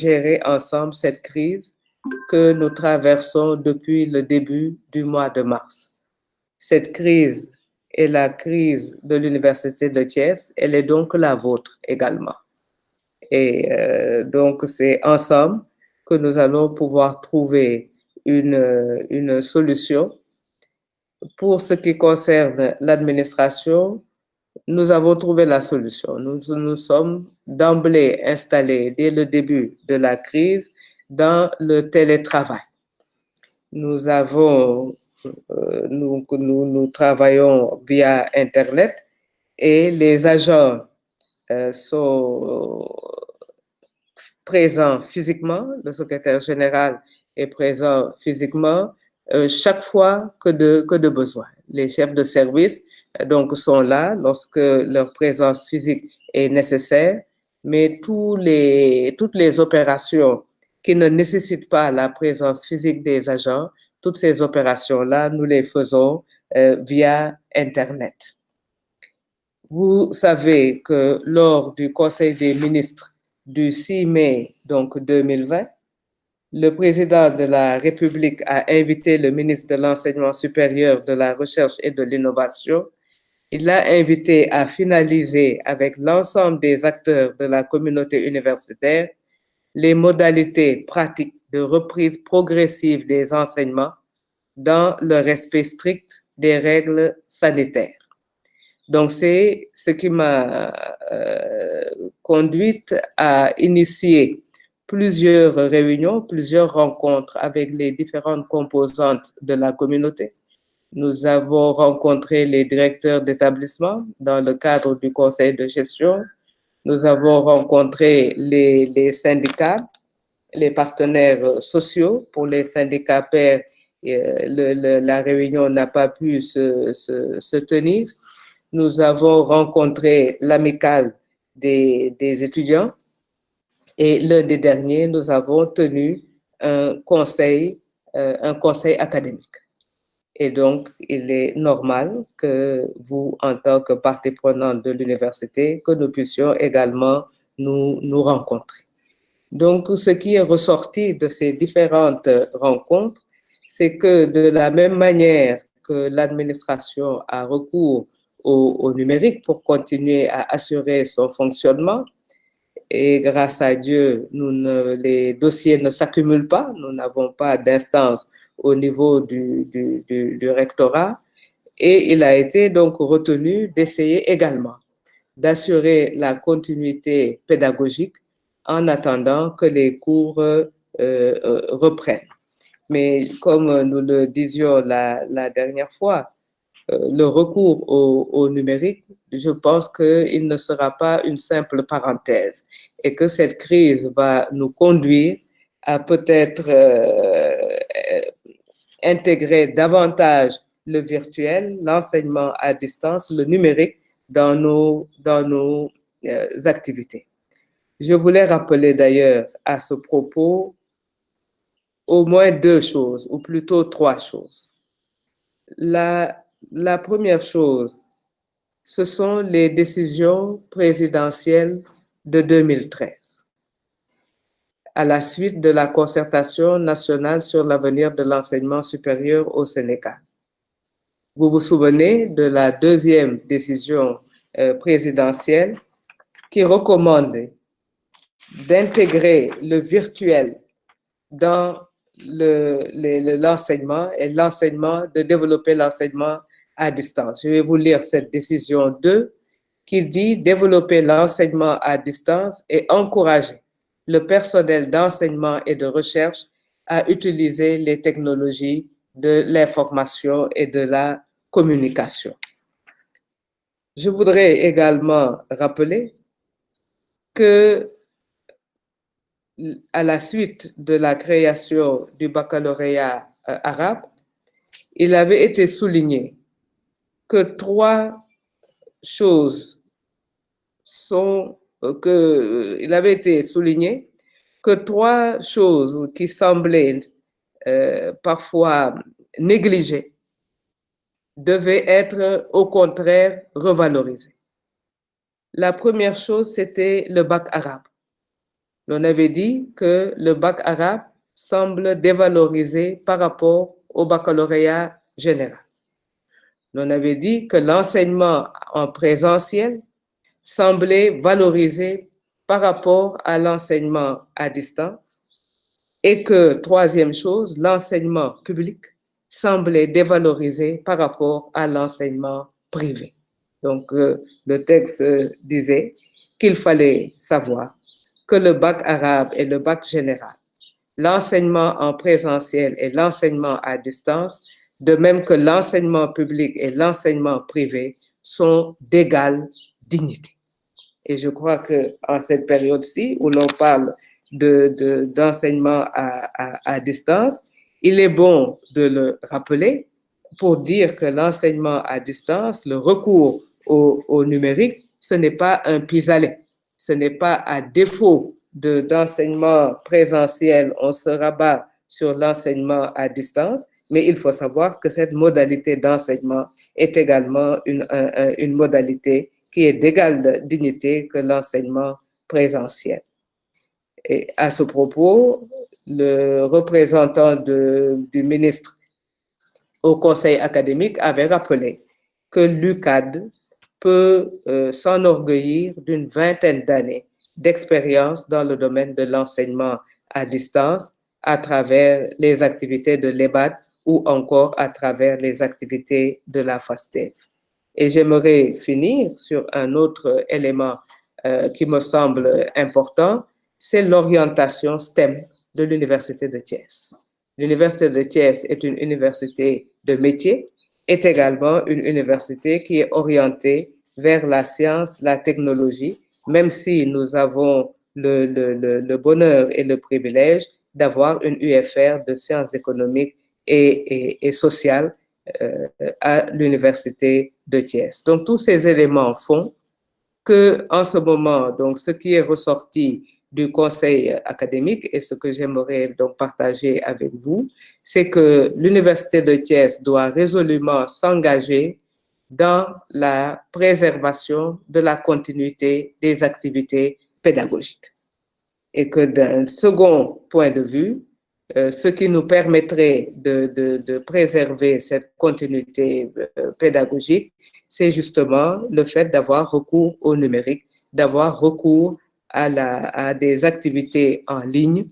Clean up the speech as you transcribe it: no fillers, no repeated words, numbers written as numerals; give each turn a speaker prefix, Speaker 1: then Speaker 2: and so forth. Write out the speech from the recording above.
Speaker 1: gérer ensemble cette crise que nous traversons depuis le début du mois de mars. Cette crise est la crise de l'Université de Thiès, elle est donc la vôtre également. Et donc, c'est ensemble que nous allons pouvoir trouver une solution. Pour ce qui concerne l'administration, nous avons trouvé la solution. Nous sommes d'emblée installés dès le début de la crise dans le télétravail. Nous travaillons via Internet et les agents sont présents physiquement. Le secrétaire général est présent physiquement chaque fois que de besoin. Les chefs de service donc sont là lorsque leur présence physique est nécessaire, mais toutes les opérations qui ne nécessitent pas la présence physique des agents, toutes ces opérations-là, nous les faisons via Internet. Vous savez que lors du Conseil des ministres du 6 mai donc 2020, le président de la République a invité le ministre de l'Enseignement supérieur, de la Recherche et de l'Innovation. Il l'a invité à finaliser avec l'ensemble des acteurs de la communauté universitaire les modalités pratiques de reprise progressive des enseignements dans le respect strict des règles sanitaires. Donc, c'est ce qui m'a conduite à initier plusieurs réunions, plusieurs rencontres avec les différentes composantes de la communauté. Nous avons rencontré les directeurs d'établissement dans le cadre du conseil de gestion. Nous avons rencontré les syndicats, les partenaires sociaux. Pour les syndicats pairs, la réunion n'a pas pu se tenir. Nous avons rencontré l'amicale des étudiants et lundi dernier, nous avons tenu un conseil académique. Et donc, il est normal que vous, en tant que partie prenante de l'université, que nous puissions également nous rencontrer. Donc, ce qui est ressorti de ces différentes rencontres, c'est que de la même manière que l'administration a recours au numérique pour continuer à assurer son fonctionnement, et grâce à Dieu, les dossiers ne s'accumulent pas, nous n'avons pas d'instance au niveau du rectorat, et il a été donc retenu d'essayer également d'assurer la continuité pédagogique en attendant que les cours reprennent. Mais comme nous le disions la dernière fois, le recours au numérique, je pense qu'il ne sera pas une simple parenthèse et que cette crise va nous conduire à peut-être intégrer davantage le virtuel, l'enseignement à distance, le numérique dans nos activités. Je voulais rappeler d'ailleurs à ce propos au moins deux choses, ou plutôt trois choses. La première chose, ce sont les décisions présidentielles de 2013, à la suite de la concertation nationale sur l'avenir de l'enseignement supérieur au Sénégal. Vous vous souvenez de la deuxième décision présidentielle qui recommande d'intégrer le virtuel dans l'enseignement et de développer l'enseignement à distance. Je vais vous lire cette décision 2 qui dit développer l'enseignement à distance et encourager le personnel d'enseignement et de recherche à utiliser les technologies de l'information et de la communication. Je voudrais également rappeler que à la suite de la création du baccalauréat arabe, il avait été souligné que trois choses qui semblaient parfois négligées devaient être au contraire revalorisées. La première chose, c'était le bac arabe. l'on avait dit que le bac arabe semble dévalorisé par rapport au baccalauréat général. On avait dit que l'enseignement en présentiel semblait valorisé par rapport à l'enseignement à distance et que, troisième chose, l'enseignement public semblait dévalorisé par rapport à l'enseignement privé. Donc, le texte disait qu'il fallait savoir que le bac arabe et le bac général, l'enseignement en présentiel et l'enseignement à distance, de même que l'enseignement public et l'enseignement privé, sont d'égale dignité. Et je crois qu'en cette période-ci, où l'on parle d'enseignement à distance, il est bon de le rappeler pour dire que l'enseignement à distance, le recours au numérique, ce n'est pas un pis-aller. Ce n'est pas à défaut d'enseignement présentiel, on se rabat sur l'enseignement à distance, mais il faut savoir que cette modalité d'enseignement est également une modalité qui est d'égale dignité que l'enseignement présentiel. Et à ce propos, le représentant du ministre au conseil académique avait rappelé que l'UCAD peut s'enorgueillir d'une vingtaine d'années d'expérience dans le domaine de l'enseignement à distance à travers les activités de l'EBAD ou encore à travers les activités de la FASTEF. Et j'aimerais finir sur un autre élément qui me semble important, c'est l'orientation STEM de l'Université de Thiès. L'Université de Thiès est une université de métier, est également une université qui est orientée vers la science, la technologie, même si nous avons le bonheur et le privilège d'avoir une UFR de sciences économiques et sociales à l'Université de Thiès. Donc, tous ces éléments font que, en ce moment, donc, ce qui est ressorti du conseil académique et ce que j'aimerais donc partager avec vous, c'est que l'Université de Thiès doit résolument s'engager dans la préservation de la continuité des activités pédagogiques. Et que d'un second point de vue, ce qui nous permettrait de préserver cette continuité pédagogique, c'est justement le fait d'avoir recours au numérique, d'avoir recours à des activités en ligne